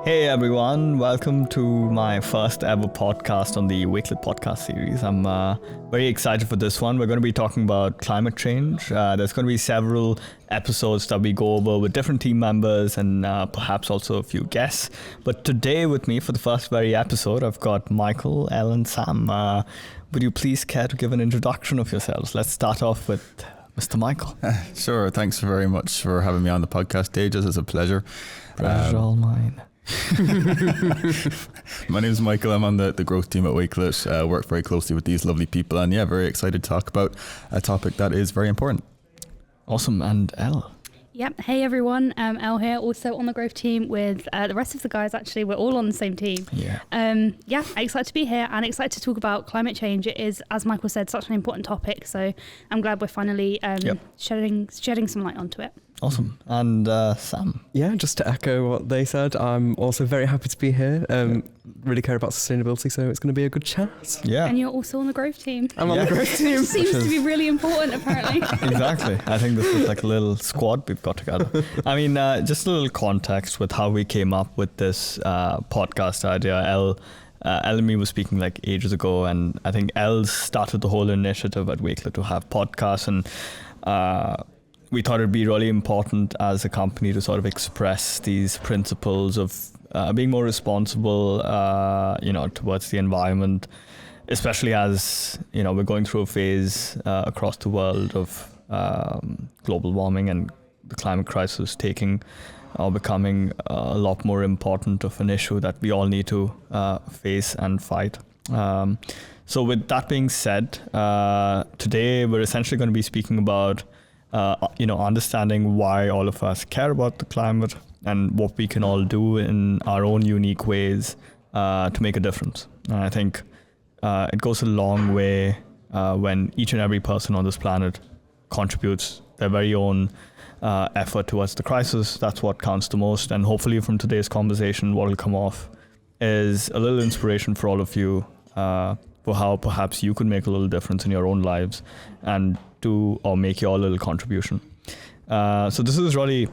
Hey everyone, welcome to my first ever podcast on the Wakelet podcast series. I'm very excited for this one. We're going to be talking about climate change. There's going to be several episodes that we go over with different team members and perhaps also a few guests. But today with me for the first very episode, I've got Michael, Elle and Sam. Would you please care to give an introduction of yourselves? Let's start off with Mr. Michael. Sure. Thanks very much for having me on the podcast, Teijas. It's a pleasure. Pleasure all mine. My name is Michael. I'm on the growth team at Wakelet. Work very closely with these lovely people, and very excited to talk about a topic that is very important. Awesome. And Elle? Yep. Hey everyone, Elle here, also on the growth team with the rest of the guys. Actually, we're all on the same team. Yeah. Excited to be here and excited to talk about climate change. It is, as Michael said, such an important topic. So I'm glad we're finally shedding some light onto it. Awesome. And Sam? Yeah, just to echo what they said, I'm also very happy to be here. Really care about sustainability, so it's going to be a good chat. Yeah. And you're also on the growth team. I'm on the growth team. Seems to be really important, apparently. Exactly. I think this is like a little squad we've got together. I mean, just a little context with how we came up with this podcast idea. Elle and me were speaking like ages ago, and I think Elle started the whole initiative at Wakelet to have podcasts, and we thought it'd be really important as a company to sort of express these principles of being more responsible, towards the environment, especially as, we're going through a phase across the world of global warming and the climate crisis becoming a lot more important of an issue that we all need to face and fight. So with that being said, today we're essentially going to be speaking about understanding why all of us care about the climate and what we can all do in our own unique ways to make a difference. And I think it goes a long way when each and every person on this planet contributes their very own effort towards the crisis. That's what counts the most. And hopefully from today's conversation, what will come off is a little inspiration for all of you for how perhaps you could make a little difference in your own lives and do or make your little contribution. So this is really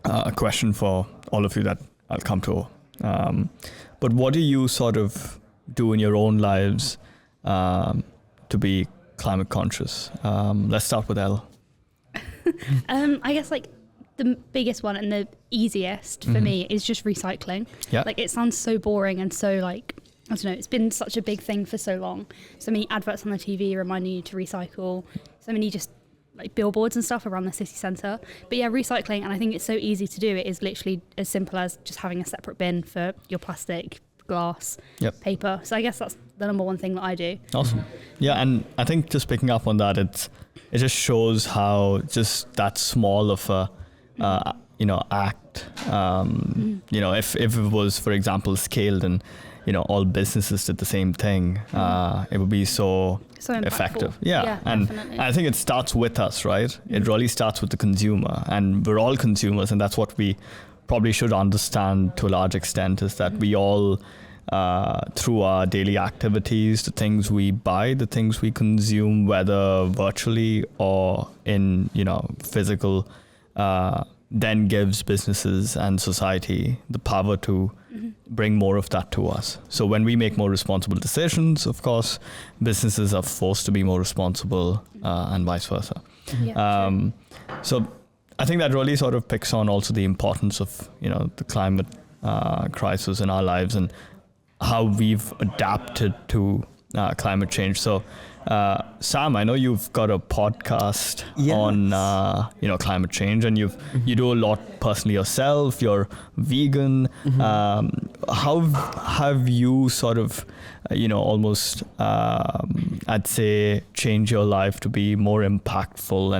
a question for all of you that I'll come to. But what do you sort of do in your own lives to be climate conscious? Let's start with Elle. I guess like the biggest one and the easiest for me is just recycling. Yeah. Like it sounds so boring and so like, I don't know, it's been such a big thing for so long. So many adverts on the TV reminding you to recycle. So many just like billboards and stuff around the city centre. But yeah, recycling, and I think it's so easy to do. It is literally as simple as just having a separate bin for your plastic, glass, paper. So I guess that's the number one thing that I do. Awesome. Yeah, and I think just picking up on that, it just shows how just that small of a act. If it was, for example, scaled and all businesses did the same thing, it would be so effective. Yeah, and definitely. I think it starts with us, right? It really starts with the consumer, and we're all consumers, and that's what we probably should understand to a large extent, is that we all, through our daily activities, the things we buy, the things we consume, whether virtually or in, physical, then gives businesses and society the power to bring more of that to us. So when we make more responsible decisions, of course, businesses are forced to be more responsible, and vice versa. Yeah, so I think that really sort of picks on also the importance of, the climate crisis in our lives and how we've adapted to climate change. So Sam, I know you've got a podcast on climate change, and you do a lot personally yourself. You're vegan. How have you sort of almost I'd say change your life to be more impactful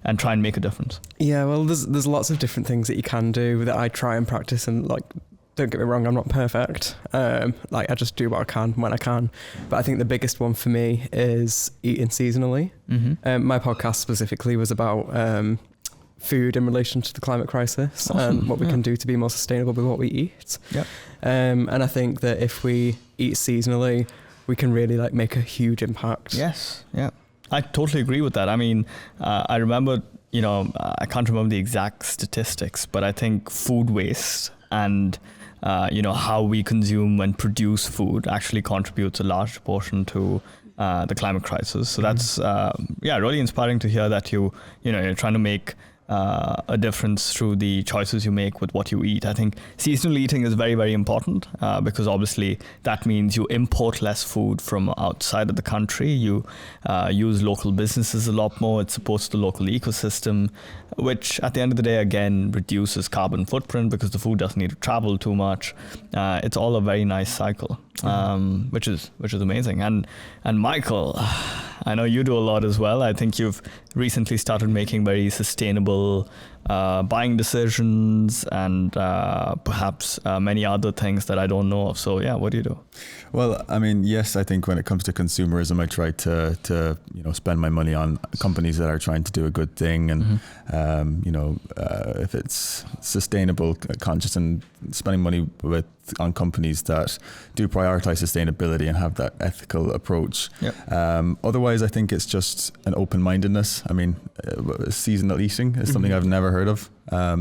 and try and make a difference? Yeah, well, there's lots of different things that you can do that I try and practice, and like, don't get me wrong, I'm not perfect. I just do what I can when I can. But I think the biggest one for me is eating seasonally. My podcast specifically was about food in relation to the climate crisis. Awesome. And what we can do to be more sustainable with what we eat. Yeah. And I think that if we eat seasonally, we can really make a huge impact. Yes. Yeah. I totally agree with that. I mean, I remember, I can't remember the exact statistics, but I think food waste and how we consume and produce food actually contributes a large portion to the climate crisis. So that's really inspiring to hear that you're trying to make a difference through the choices you make with what you eat. I think seasonal eating is very, very important because obviously that means you import less food from outside of the country. You use local businesses a lot more. It supports the local ecosystem, which at the end of the day, again, reduces carbon footprint because the food doesn't need to travel too much. It's all a very nice cycle, which is amazing. And Michael, I know you do a lot as well. I think you've recently started making very sustainable buying decisions and perhaps many other things that I don't know of. So yeah, what do you do? Well, I mean, yes, I think when it comes to consumerism, I try to spend my money on companies that are trying to do a good thing, and if it's sustainable, conscious, and spending money on companies that do prioritize sustainability and have that ethical approach. Yep. Otherwise, I think it's just an open-mindedness. I mean, seasonal eating is something I've never heard of.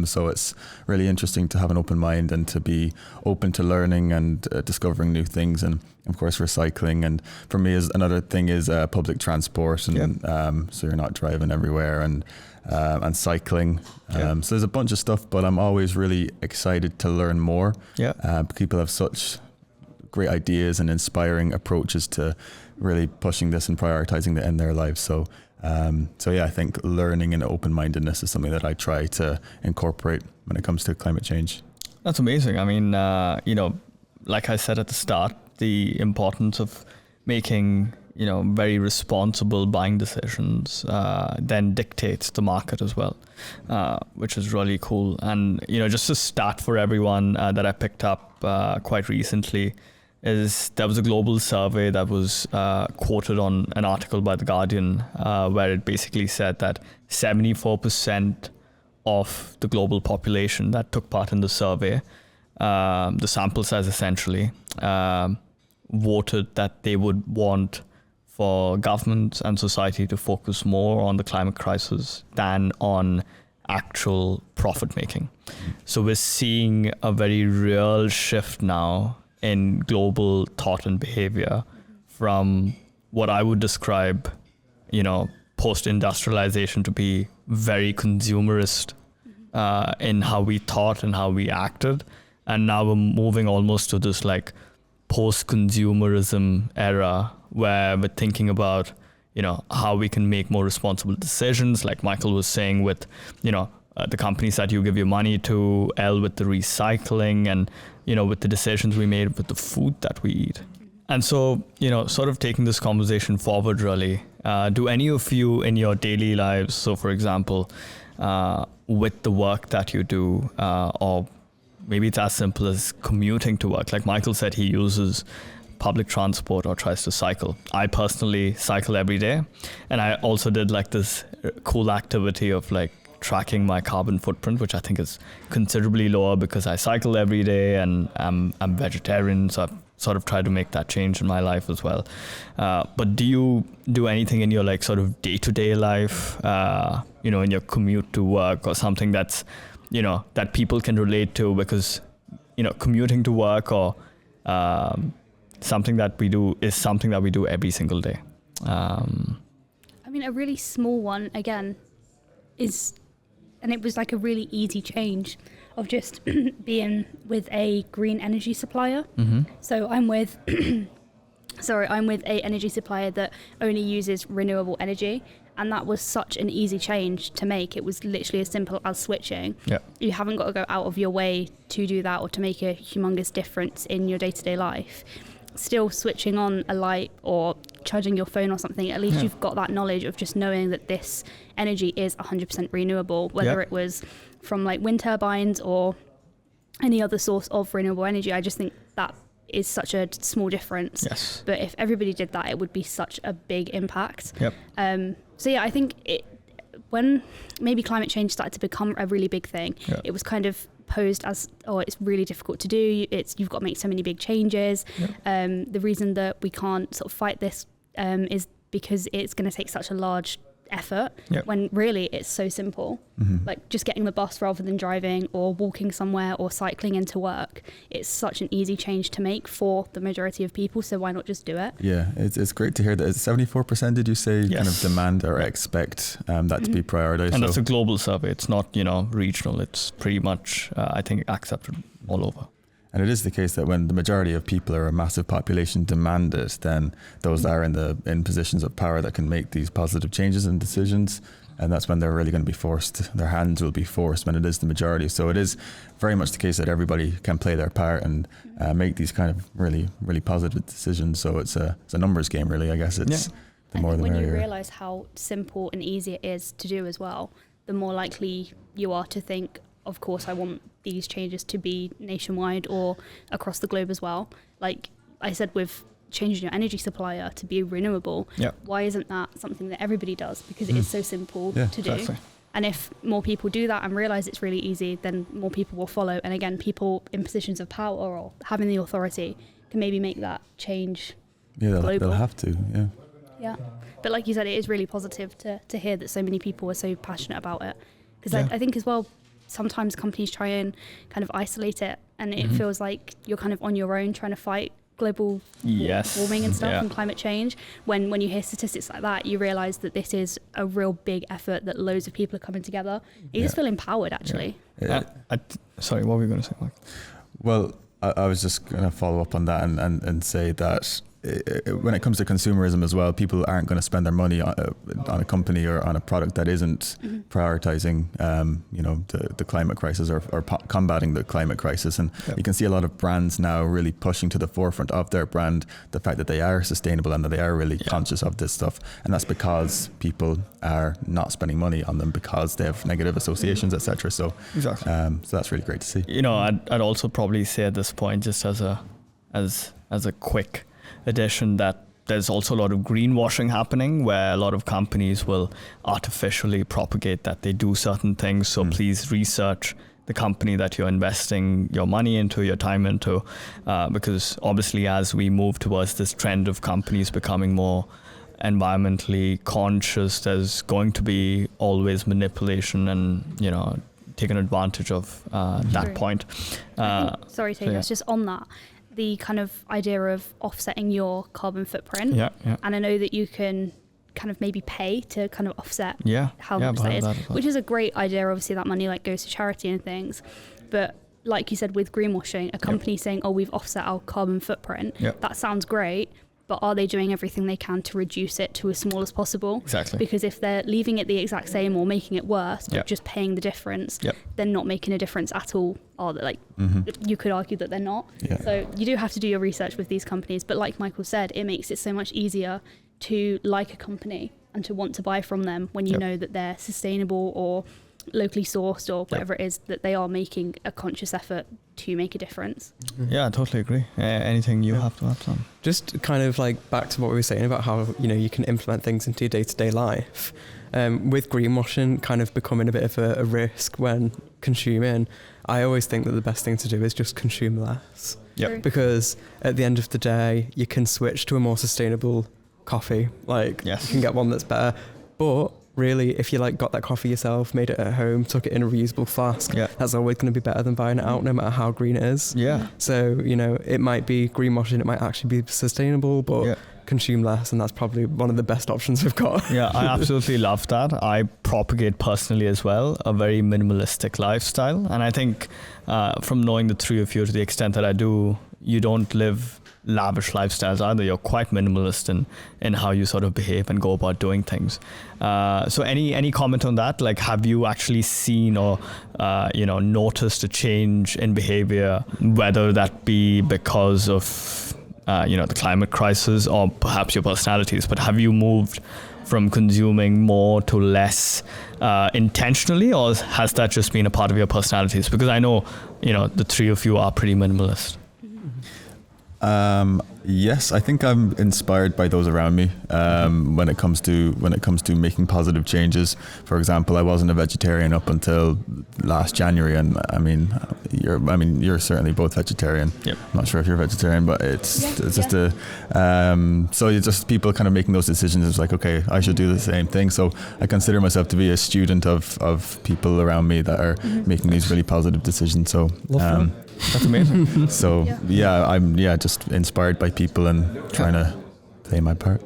So it's really interesting to have an open mind and to be open to learning and discovering new things, and of course recycling. And for me, another thing is public transport, and so you're not driving everywhere, and cycling. So there's a bunch of stuff, but I'm always really excited to learn more. People have such great ideas and inspiring approaches to really pushing this and prioritizing it in their lives. So I think learning and open-mindedness is something that I try to incorporate when it comes to climate change. That's amazing. I mean, like I said at the start, the importance of making, very responsible buying decisions then dictates the market as well, which is really cool. And, just a stat for everyone that I picked up quite recently is there was a global survey that was quoted on an article by The Guardian where it basically said that 74% of the global population that took part in the survey, the sample size essentially, voted that they would want for governments and society to focus more on the climate crisis than on actual profit making. So we're seeing a very real shift now in global thought and behavior from what I would describe, post-industrialization to be very consumerist in how we thought and how we acted. And now we're moving almost to this like post-consumerism era where we're thinking about, how we can make more responsible decisions. Like Michael was saying with, the companies that you give your money to, with the recycling and, with the decisions we made with the food that we eat. And so, sort of taking this conversation forward really, do any of you in your daily lives, so for example, with the work that you do, or maybe it's as simple as commuting to work, like Michael said, he uses public transport or tries to cycle. I personally cycle every day, and I also did like this cool activity of like tracking my carbon footprint, which I think is considerably lower because I cycle every day and I'm vegetarian, so I've sort of tried to make that change in my life as well. But do you do anything in your like sort of day-to-day life, in your commute to work or something that's, that people can relate to because, commuting to work or something that we do is something that we do every single day? I mean, a really small one, again, is, and it was like a really easy change of just being with a green energy supplier. So I'm with a energy supplier that only uses renewable energy. And that was such an easy change to make. It was literally as simple as switching. You haven't got to go out of your way to do that or to make a humongous difference in your day-to-day life. Still switching on a light or charging your phone or something, at least you've got that knowledge of just knowing that this energy is 100% renewable, whether it was from like wind turbines or any other source of renewable energy. I just think that is such a small difference. But if everybody did that, it would be such a big impact. So yeah, I think when maybe climate change started to become a really big thing, it was kind of posed as, it's really difficult to do. You've got to make so many big changes. The reason that we can't sort of fight this is because it's going to take such a large effort, Yep. when really it's so simple. Like just getting the bus rather than driving, or walking somewhere, or cycling into work. It's such an easy change to make for the majority of people, so why not just do it? Yeah, it's great to hear that. 74%, did you say, kind of Yes. demand or expect that to be prioritized? And that's a global survey. It's not, regional. It's pretty much, I think, accepted all over. And it is the case that when the majority of people or a massive population demand it, then those that are in positions of power that can make these positive changes and decisions, and that's when they're really going to be forced. Their hands will be forced when it is the majority. So it is very much the case that everybody can play their part and make these kind of really, really positive decisions. So it's a numbers game, really. I guess it's the more the when merrier. you realise how simple and easy it is to do as well, the more likely you are to think, of course, I want these changes to be nationwide or across the globe as well. Like I said, with changing your energy supplier to be renewable, why isn't that something that everybody does? Because it is so simple to do. Exactly. And if more people do that and realise it's really easy, then more people will follow. And again, people in positions of power or having the authority can maybe make that change global. They'll have to, Yeah. But like you said, it is really positive to hear that so many people are so passionate about it. Because I think as well, sometimes companies try and kind of isolate it, and it feels like you're kind of on your own trying to fight global warming and stuff and climate change. When you hear statistics like that, you realise that this is a real big effort that loads of people are coming together. You just feel empowered, actually. Sorry, what were you going to say, Mike? Well, I was just going to follow up on that and say that when it comes to consumerism as well, people aren't going to spend their money on a company or on a product that isn't prioritizing, the climate crisis or combating the climate crisis. And you can see a lot of brands now really pushing to the forefront of their brand the fact that they are sustainable and that they are really conscious of this stuff. And that's because people are not spending money on them because they have negative associations, etc. So, Exactly. So that's really great to see. I'd also probably say at this point, just as a quick addition, that there's also a lot of greenwashing happening where a lot of companies will artificially propagate that they do certain things. So please research the company that you're investing your money into, your time into, because obviously as we move towards this trend of companies becoming more environmentally conscious, there's going to be always manipulation and, taking advantage of that point. Sorry, Teijas, just on that. The kind of idea of offsetting your carbon footprint. Yeah. And I know that you can kind of maybe pay to kind of offset how much that is, which is a great idea. Obviously that money goes to charity and things. But like you said, with greenwashing, a company saying, we've offset our carbon footprint, that sounds great. But are they doing everything they can to reduce it to as small as possible? Exactly. Because if they're leaving it the exact same or making it worse, but just paying the difference, they're not making a difference at all. Or that, you could argue that they're not. Yeah. So you do have to do your research with these companies. But like Michael said, it makes it so much easier to like a company and to want to buy from them when you know that they're sustainable or locally sourced or whatever it is, that they are making a conscious effort to make a difference. Yeah, I totally agree. Anything you have to add, Sam? Just kind of back to what we were saying about how you can implement things into your day-to-day life. With greenwashing kind of becoming a bit of a risk when consuming, I always think that the best thing to do is just consume less. Yep. Because at the end of the day, you can switch to a more sustainable coffee. You can get one that's better. But really, if you got that coffee yourself, made it at home, took it in a reusable flask, that's always going to be better than buying it out, no matter how green it is. Yeah. So, it might be greenwashing, it might actually be sustainable, but consume less, and that's probably one of the best options we've got. Yeah, I absolutely love that. I propagate personally as well a very minimalistic lifestyle. And I think from knowing the three of you to the extent that I do, you don't live lavish lifestyles either. You're quite minimalist in how you sort of behave and go about doing things. So any comment on that? Have you actually seen or noticed a change in behavior, whether that be because of the climate crisis or perhaps your personalities? But have you moved from consuming more to less intentionally, or has that just been a part of your personalities? Because I know the three of you are pretty minimalist. Yes, I think I'm inspired by those around me when it comes to making positive changes. For example, I wasn't a vegetarian up until last January, and you're certainly both vegetarian. Yep. I'm not sure if you're vegetarian, but it's just so you're just people kind of making those decisions. It's like, okay, I should do the same thing. So I consider myself to be a student of people around me that are making these really positive decisions. So. That's amazing. So I'm just inspired by people and trying to play my part.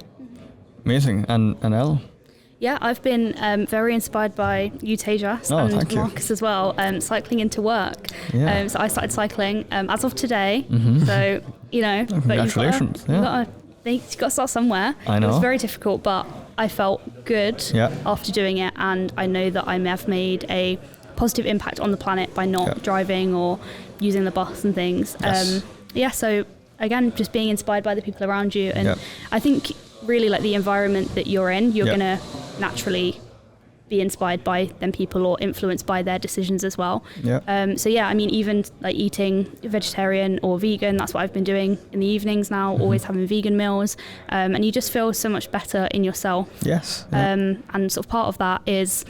Amazing. And Elle? Yeah, I've been very inspired by you, Teijas, and Marcus as well, cycling into work. Yeah. So I started cycling as of today. So, Congratulations. You've got to start somewhere. I know. It was very difficult, but I felt good after doing it, and I know that I may have made a positive impact on the planet by not driving or using the bus and things. Yes. So again, just being inspired by the people around you, and I think really like the environment that you're in, you're gonna naturally be inspired by them people or influenced by their decisions as well. Even like eating vegetarian or vegan, that's what I've been doing in the evenings now, always having vegan meals, and you just feel so much better in yourself. And sort of part of that is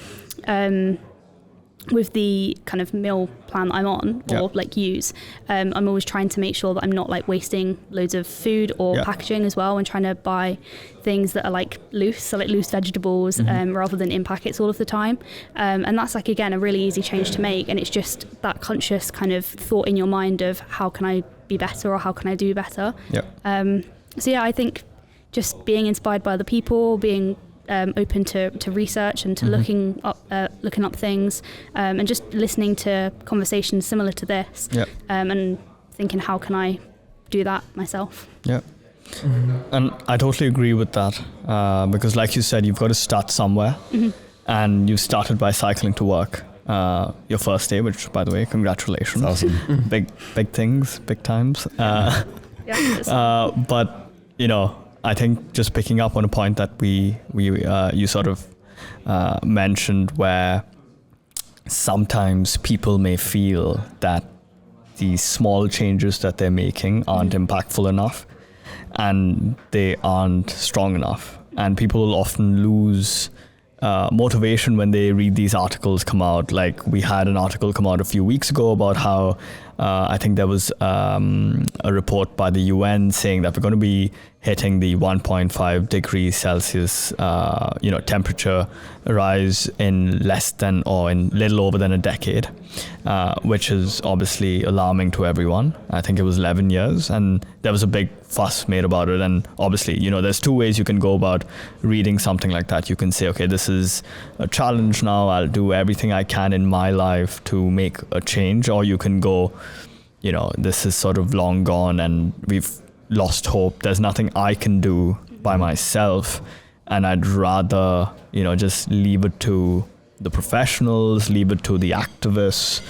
with the kind of meal plan that I'm on or like use, I'm always trying to make sure that I'm not like wasting loads of food or packaging as well, and trying to buy things that are like loose vegetables rather than in packets all of the time. And that's like, again, a really easy change to make. And it's just that conscious kind of thought in your mind of how can I be better or how can I do better? I think just being inspired by other people, being open to research and to looking up things, and just listening to conversations similar to this, and thinking how can I do that myself. And I totally agree with that, because like you said, you've got to start somewhere, and you started by cycling to work your first day, which, by the way, congratulations. That's awesome. big things, big times. But I think just picking up on a point that you sort of mentioned, where sometimes people may feel that these small changes that they're making aren't impactful enough, and they aren't strong enough, and people will often lose motivation when they read these articles come out. Like we had an article come out a few weeks ago about how I think there was a report by the UN saying that we're going to be hitting the 1.5 degrees Celsius temperature rise in less than or in little over than a decade, which is obviously alarming to everyone. I think it was 11 years, and there was a big fuss made about it. And obviously, there's two ways you can go about reading something like that. You can say, okay, this is a challenge now, I'll do everything I can in my life to make a change. Or you can go, this is sort of long gone and we've lost hope. There's nothing I can do by myself, and I'd rather, just leave it to the professionals, leave it to the activists.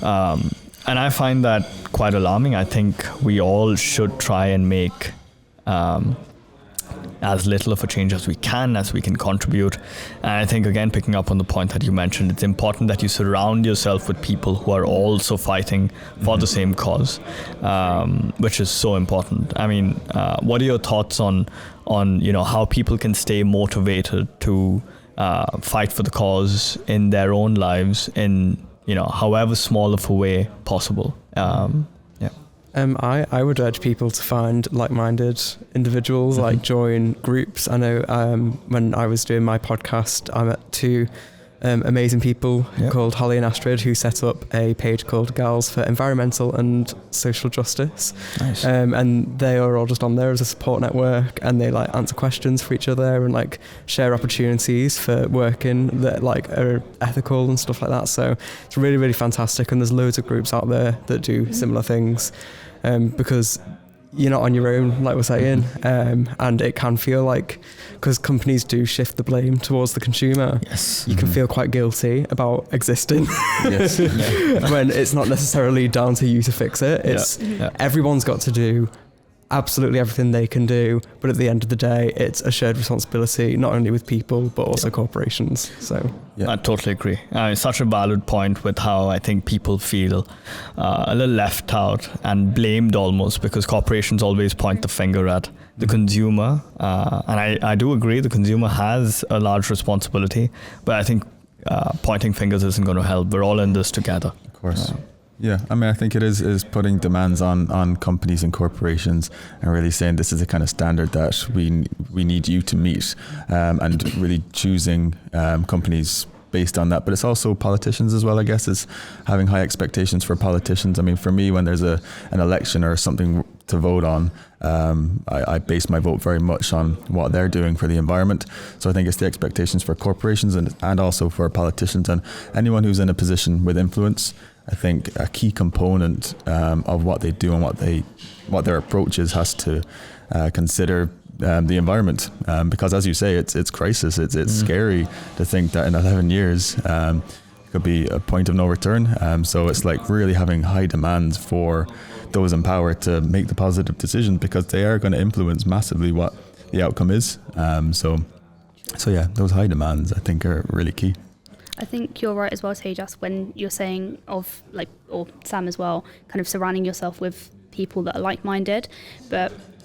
And I find that quite alarming. I think we all should try and make as little of a change as we can contribute. And I think, again, picking up on the point that you mentioned, it's important that you surround yourself with people who are also fighting for the same cause, which is so important. I mean, what are your thoughts on how people can stay motivated to fight for the cause in their own lives in however small of a way possible? I would urge people to find like-minded individuals, like join groups. I know when I was doing my podcast, I met two amazing people called Holly and Astrid, who set up a page called Gals for Environmental and Social Justice. Nice. And they are all just on there as a support network, and they like answer questions for each other and like share opportunities for working that like are ethical and stuff like that. So it's really, really fantastic. And there's loads of groups out there that do similar things, because you're not on your own, like we're saying, and it can feel like, because companies do shift the blame towards the consumer, you can feel quite guilty about existing when it's not necessarily down to you to fix it. It's everyone's got to do absolutely everything they can do, but at the end of the day, it's a shared responsibility, not only with people, but also corporations. So I totally agree. It's such a valid point with how I think people feel a little left out and blamed almost, because corporations always point the finger at the consumer. And I do agree the consumer has a large responsibility, but I think pointing fingers isn't going to help. We're all in this together. Of course. Yeah, I mean, I think it is putting demands on companies and corporations and really saying this is the kind of standard that we need you to meet, and really choosing companies based on that. But it's also politicians as well, I guess, is having high expectations for politicians. I mean, for me, when there's an election or something to vote on, I base my vote very much on what they're doing for the environment. So I think it's the expectations for corporations and also for politicians and anyone who's in a position with influence. I think a key component of what they do and what their approach is has to consider the environment, because as you say, it's crisis. It's scary to think that in 11 years could be a point of no return. So it's like really having high demands for those in power to make the positive decisions, because they are going to influence massively what the outcome is. So yeah, those high demands I think are really key. I think you're right as well, Teijas, when you're saying of like, or Sam as well, kind of surrounding yourself with people that are like-minded.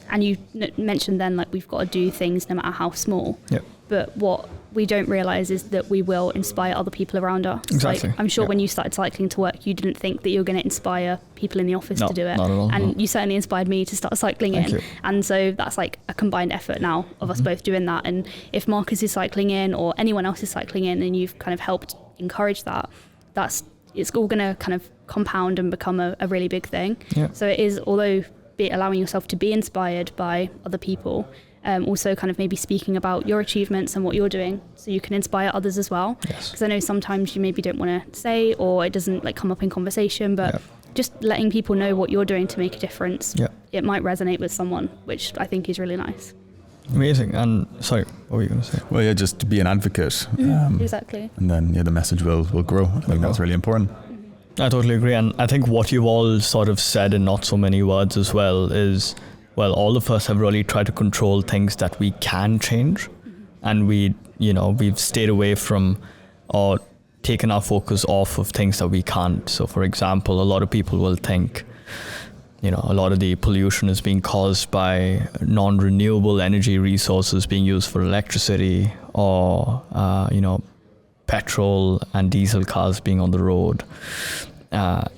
And you mentioned then, like, we've got to do things no matter how small. Yep. But what we don't realise is that we will inspire other people around us. Exactly. Like, I'm sure when you started cycling to work, you didn't think that you were going to inspire people in the office to do it. Not at all. And you certainly inspired me to start cycling Thank you. And so that's like a combined effort now of us both doing that. And if Marcus is cycling in or anyone else is cycling in and you've kind of helped encourage that, it's all going to kind of compound and become a really big thing. Yeah. So it is, although allowing yourself to be inspired by other people, also kind of maybe speaking about your achievements and what you're doing so you can inspire others as well. Yes. Because I know sometimes you maybe don't want to say, or it doesn't like come up in conversation, but just letting people know what you're doing to make a difference, it might resonate with someone, which I think is really nice. Amazing. And sorry, what were you going to say? Well, yeah, just to be an advocate. Exactly. And then the message will grow. I think that's really important. I totally agree. And I think what you've all sort of said in not so many words as well is, well, all of us have really tried to control things that we can change. And we've stayed away from or taken our focus off of things that we can't. So for example, a lot of people will think, a lot of the pollution is being caused by non-renewable energy resources being used for electricity, or, petrol and diesel cars being on the road. And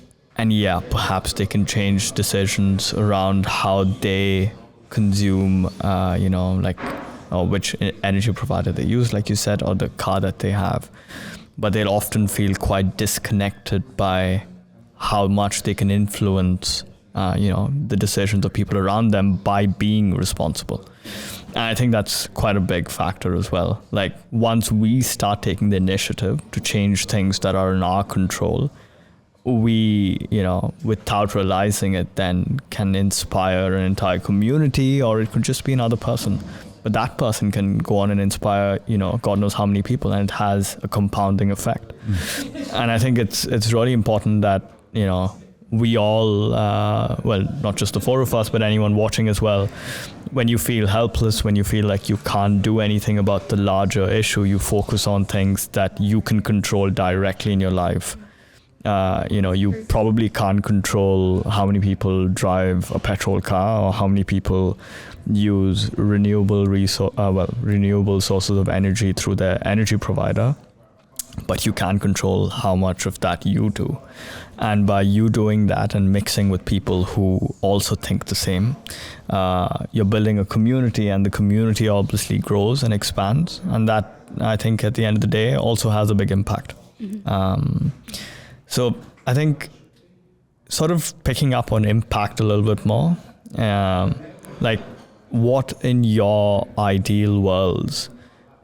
perhaps they can change decisions around how they consume, or which energy provider they use, like you said, or the car that they have. But they'll often feel quite disconnected by how much they can influence the decisions of people around them by being responsible. And I think that's quite a big factor as well. Like, once we start taking the initiative to change things that are in our control, we, without realizing it, then can inspire an entire community, or it could just be another person. But that person can go on and inspire, God knows how many people, and it has a compounding effect. And I think it's really important that, we all, not just the four of us, but anyone watching as well, when you feel helpless, when you feel like you can't do anything about the larger issue, you focus on things that you can control directly in your life. You probably can't control how many people drive a petrol car or how many people use renewable sources of energy through their energy provider. But you can control how much of that you do. And by you doing that and mixing with people who also think the same, you're building a community, and the community obviously grows and expands. And that, I think, at the end of the day, also has a big impact. So I think sort of picking up on impact a little bit more, like, what in your ideal worlds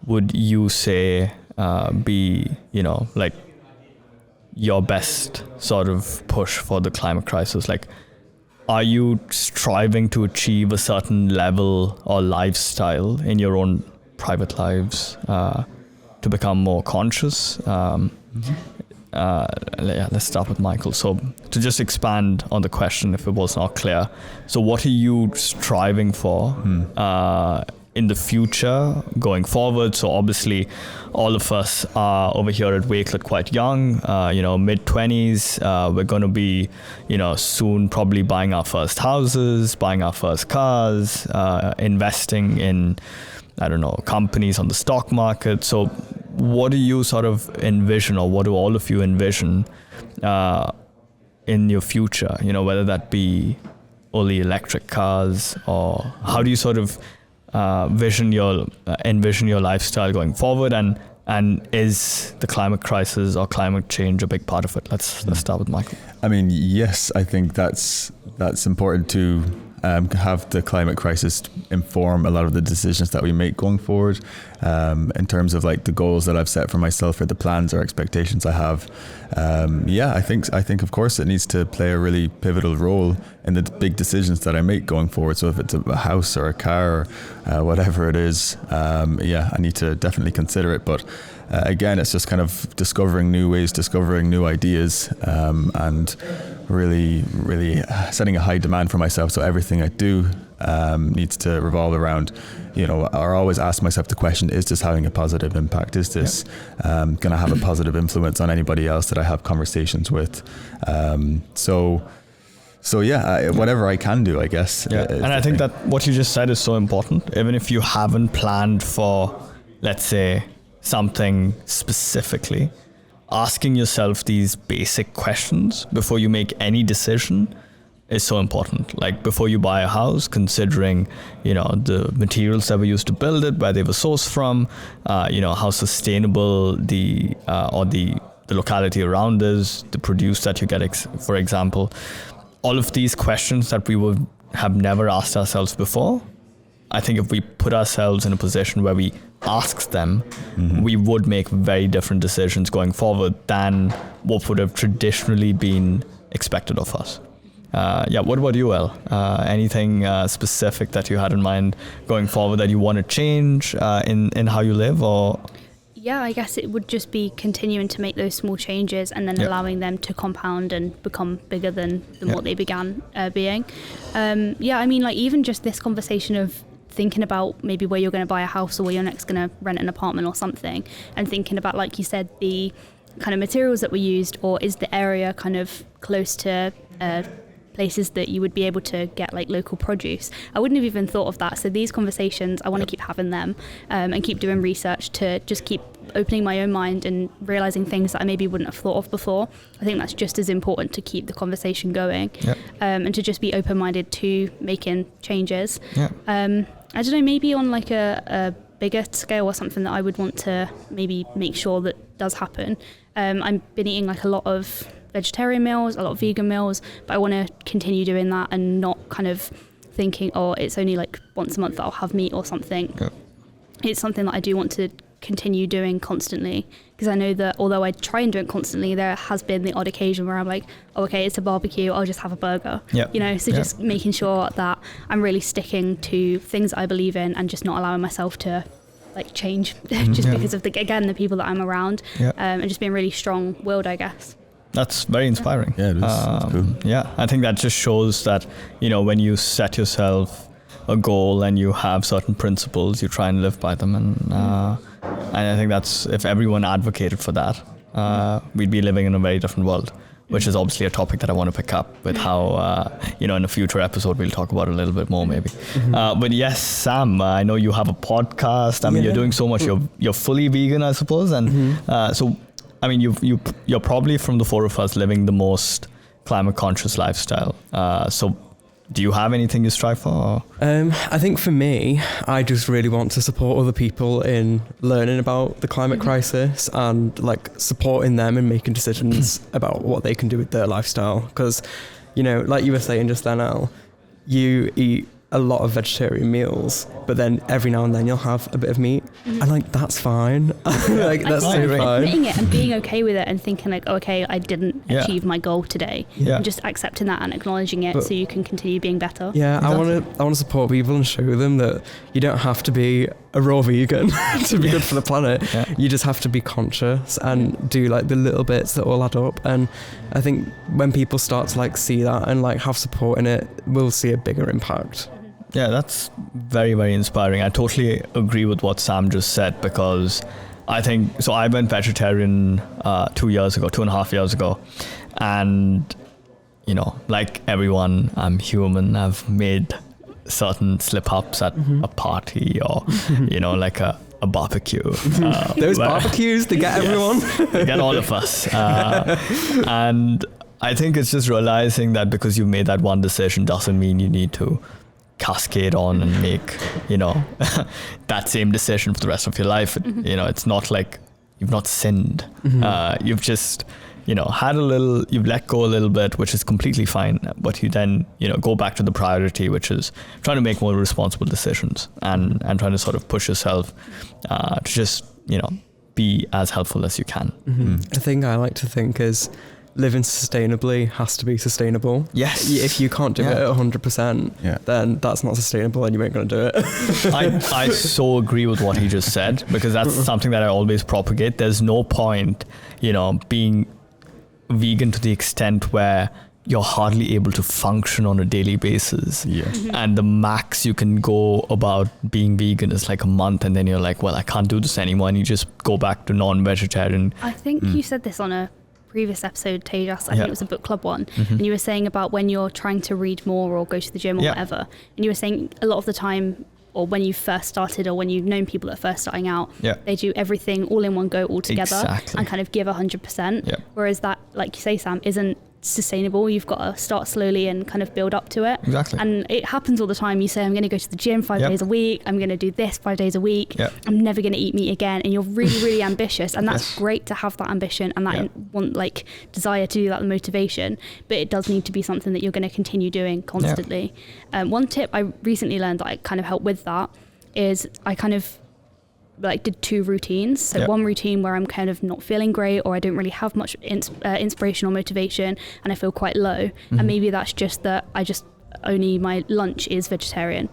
would you say be, like, your best sort of push for the climate crisis? Like, are you striving to achieve a certain level or lifestyle in your own private lives to become more conscious? let's start with Michael. So to just expand on the question, if it was not clear, so what are you striving for in the future going forward? So obviously all of us are over here at Wakelet quite young, mid-20s. We're going to be, soon probably buying our first houses, buying our first cars, investing in, companies on the stock market. So what do you sort of envision, or what do all of you envision in your future? Whether that be only electric cars, or how do you sort of envision your lifestyle going forward, and is the climate crisis or climate change a big part of it? Let's start with Michael. I mean, yes, I think that's important to have the climate crisis inform a lot of the decisions that we make going forward, in terms of like the goals that I've set for myself, or the plans or expectations I have. I think of course it needs to play a really pivotal role in the big decisions that I make going forward. So if it's a house or a car or whatever it is, I need to definitely consider it. But again, it's just kind of discovering new ways, discovering new ideas, and really setting a high demand for myself. So everything I do needs to revolve around, or always ask myself the question, is this having a positive impact? Is this going to have a positive influence on anybody else that I have conversations with? Whatever I can do, I guess. Yeah. And I think that what you just said is so important. Even if you haven't planned for, let's say, something specifically, asking yourself these basic questions before you make any decision is so important. Like before you buy a house, considering, the materials that were used to build it, where they were sourced from, how sustainable the locality around is, the produce that you get, for example. All of these questions that we would have never asked ourselves before, I think if we put ourselves in a position where we ask them, we would make very different decisions going forward than what would have traditionally been expected of us. What about you, El? Anything specific that you had in mind going forward that you want to change in how you live, or? Yeah, I guess it would just be continuing to make those small changes and then allowing them to compound and become bigger than what they began being. I mean, like even just this conversation of thinking about maybe where you're going to buy a house, or where you're next going to rent an apartment or something, and thinking about, like you said, the kind of materials that were used, or is the area kind of close to places that you would be able to get like local produce. I wouldn't have even thought of that. So these conversations, I want to keep having them, and keep doing research to just keep opening my own mind and realizing things that I maybe wouldn't have thought of before. I think that's just as important to keep the conversation going, and to just be open-minded to making changes. I don't know, maybe on like a bigger scale or something that I would want to maybe make sure that does happen. I've been eating like a lot of vegetarian meals, a lot of vegan meals, but I want to continue doing that and not kind of thinking, it's only like once a month that I'll have meat or something. It's something that I do want to continue doing constantly, because I know that although I try and do it constantly, there has been the odd occasion where I'm like, okay, it's a barbecue, I'll just have a burger. Just making sure that I'm really sticking to things that I believe in and just not allowing myself to like change because of the people that I'm around, and just being really strong-willed, I guess. That's very inspiring. Yeah, it is. That's cool. Yeah, I think that just shows that, when you set yourself a goal and you have certain principles, you try and live by them. And I think that's, if everyone advocated for that, we'd be living in a very different world, which is obviously a topic that I want to pick up with how, in a future episode, we'll talk about it a little bit more maybe. But yes, Sam, I know you have a podcast. I mean, you're doing so much. You're fully vegan, I suppose. And so, I mean, you're probably, from the four of us, living the most climate conscious lifestyle. So do you have anything you strive for? I think for me, I just really want to support other people in learning about the climate crisis and like supporting them in making decisions about what they can do with their lifestyle. Because, like you were saying just then, Al, you eat a lot of vegetarian meals, but then every now and then you'll have a bit of meat. And And like, that's fine. Like, that's so fine. Admitting it and being okay with it and thinking like, oh, okay, I didn't achieve my goal today. Yeah. And just accepting that and acknowledging it, so you can continue being better. Yeah, Exactly. I want to support people and show them that you don't have to be a raw vegan to be good for the planet. Yeah. You just have to be conscious and do like the little bits that all add up. And I think when people start to like see that and like have support in it, we'll see a bigger impact. Yeah, that's very, very inspiring. I totally agree with what Sam just said, because I think, so I went vegetarian 2.5 years ago. And, you know, like everyone, I'm human. I've made certain slip-ups at a party or, you know, like a barbecue. Those barbecues, they get everyone. They get all of us. And I think it's just realizing that because you made that one decision doesn't mean you need to cascade on and make, you know, that same decision for the rest of your life. You know, it's not like you've not sinned. You've just, you know, you've let go a little bit, which is completely fine. But you then, you know, go back to the priority, which is trying to make more responsible decisions and trying to sort of push yourself to just, you know, be as helpful as you can. The thing I like to think is living sustainably has to be sustainable. Yes. If you can't do it at 100%, then that's not sustainable and you ain't going to do it. I so agree with what he just said, because that's something that I always propagate. There's no point, you know, being vegan to the extent where you're hardly able to function on a daily basis. And the max you can go about being vegan is like a month, and then you're like, well, I can't do this anymore, and you just go back to non-vegetarian. I think you said this on a previous episode, Teijas, I think it was a book club one, and you were saying about when you're trying to read more or go to the gym or whatever, and you were saying a lot of the time, or when you first started, or when you've known people that are first starting out, they do everything all in one go, all together, and kind of give 100%. Whereas that, like you say, Sam, isn't sustainable. You've got to start slowly and kind of build up to it. Exactly. And it happens all the time. You say, I'm going to go to the gym 5 days a week. I'm going to do this 5 days a week. I'm never going to eat meat again. And you're really, really ambitious. And that's great to have that ambition and that desire to do that, the motivation. But it does need to be something that you're going to continue doing constantly. One tip I recently learned that I kind of helped with that is I kind of did 2 routines. So one routine where I'm kind of not feeling great, or I don't really have much inspiration or motivation, and I feel quite low. And maybe that's just that only my lunch is vegetarian.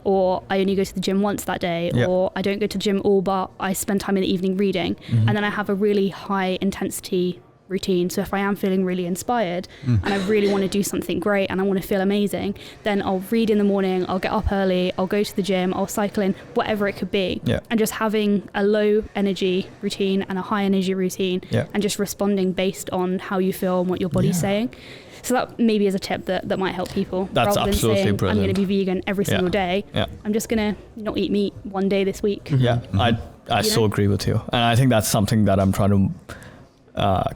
Or I only go to the gym once that day, or I don't go to the gym at all, but I spend time in the evening reading. And then I have a really high intensity routine. So if I am feeling really inspired and I really want to do something great and I want to feel amazing, then I'll read in the morning, I'll get up early, I'll go to the gym, I'll cycle in, whatever it could be. And just having a low energy routine and a high energy routine, and just responding based on how you feel and what your body's saying. So that maybe is a tip that might help people. That's rather absolutely than saying, brilliant. I'm going to be vegan every single day. I'm just going to not eat meat one day this week. I so agree with you. And I think that's something that I'm trying to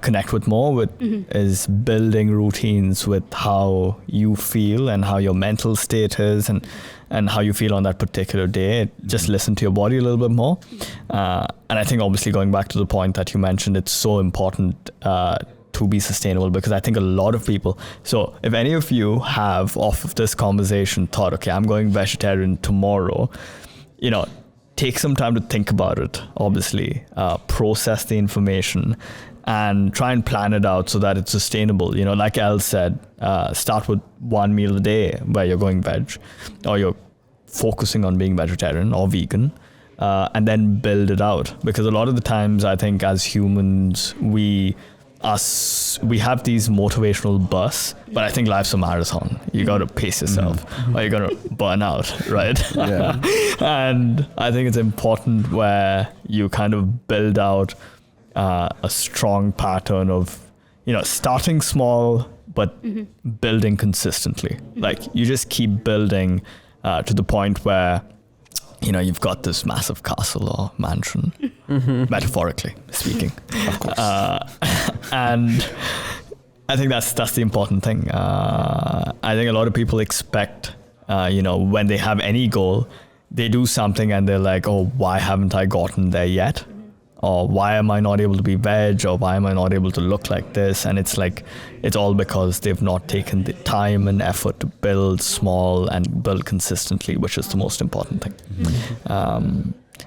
connect with more with, is building routines with how you feel and how your mental state is and how you feel on that particular day. Just listen to your body a little bit more. And I think obviously going back to the point that you mentioned, it's so important to be sustainable, because I think a lot of people, so if any of you have off of this conversation thought, okay, I'm going vegetarian tomorrow, you know, take some time to think about it, obviously, process the information, and try and plan it out so that it's sustainable. You know, like Elle said, start with one meal a day where you're going veg, or you're focusing on being vegetarian or vegan, and then build it out. Because a lot of the times, I think as humans, we have these motivational bursts, but I think life's a marathon. You got to pace yourself, or you're going to burn out, right? And I think it's important where you kind of build out a strong pattern of, you know, starting small but building consistently. Like you just keep building to the point where, you know, you've got this massive castle or mansion, metaphorically speaking. Of course. And I think that's the important thing. I think a lot of people expect, you know, when they have any goal, they do something and they're like, oh, why haven't I gotten there yet? Or why am I not able to be veg? Or why am I not able to look like this? And it's like, it's all because they've not taken the time and effort to build small and build consistently, which is the most important thing.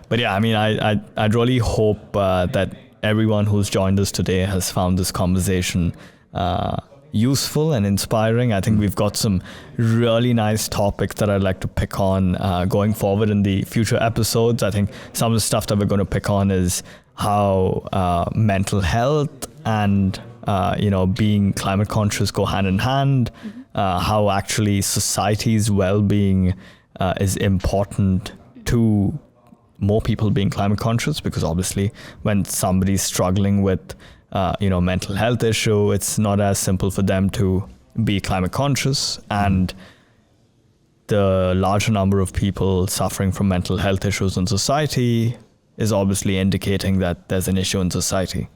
But yeah, I mean, I'd really hope that everyone who's joined us today has found this conversation useful and inspiring. I think we've got some really nice topics that I'd like to pick on going forward in the future episodes. I think some of the stuff that we're going to pick on is how mental health and being climate conscious go hand in hand, how actually society's well-being is important to more people being climate conscious, because obviously when somebody's struggling with mental health issue, it's not as simple for them to be climate conscious, and the larger number of people suffering from mental health issues in society is obviously indicating that there's an issue in society.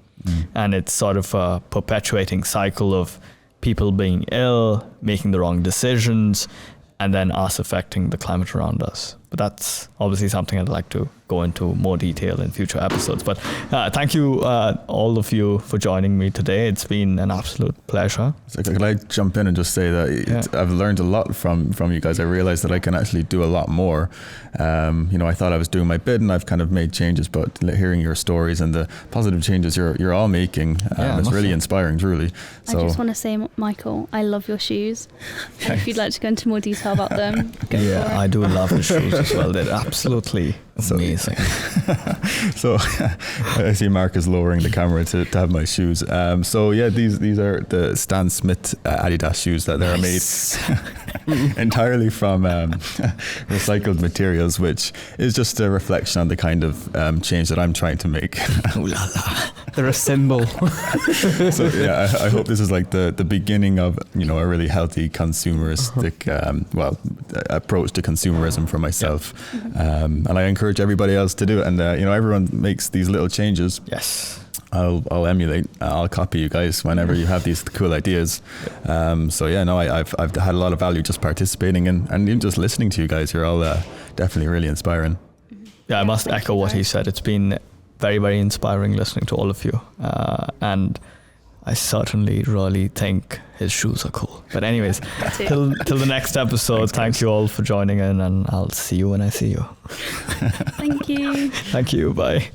And it's sort of a perpetuating cycle of people being ill, making the wrong decisions, and then us affecting the climate around us. But that's obviously something I'd like to go into more detail in future episodes. But thank you, all of you, for joining me today. It's been an absolute pleasure. So could I jump in and just say that I've learned a lot from you guys. I realized that I can actually do a lot more. I thought I was doing my bit and I've kind of made changes, but hearing your stories and the positive changes you're all making, it's really inspiring, truly. So, I just want to say, Michael, I love your shoes. And if you'd like to go into more detail about them, go for it. I do love the shoes as well. They're absolutely amazing. So I see Mark is lowering the camera to have my shoes. These are the Stan Smith Adidas shoes that they're made entirely from recycled materials, which is just a reflection on the kind of change that I'm trying to make. Ooh la la. They're a symbol. So I hope this is like the beginning of a really healthy consumeristic approach to consumerism for myself, and I encourage everybody else to do it. And everyone makes these little changes. Yes. I'll emulate. I'll copy you guys whenever you have these cool ideas. I've had a lot of value just participating and even just listening to you guys. You're all definitely really inspiring. Yeah, I must echo what he said. It's been very, very inspiring listening to all of you. And I certainly really think his shoes are cool. But anyways, till the next episode, thank you all for joining in, and I'll see you when I see you. Thank you. Thank you. Bye.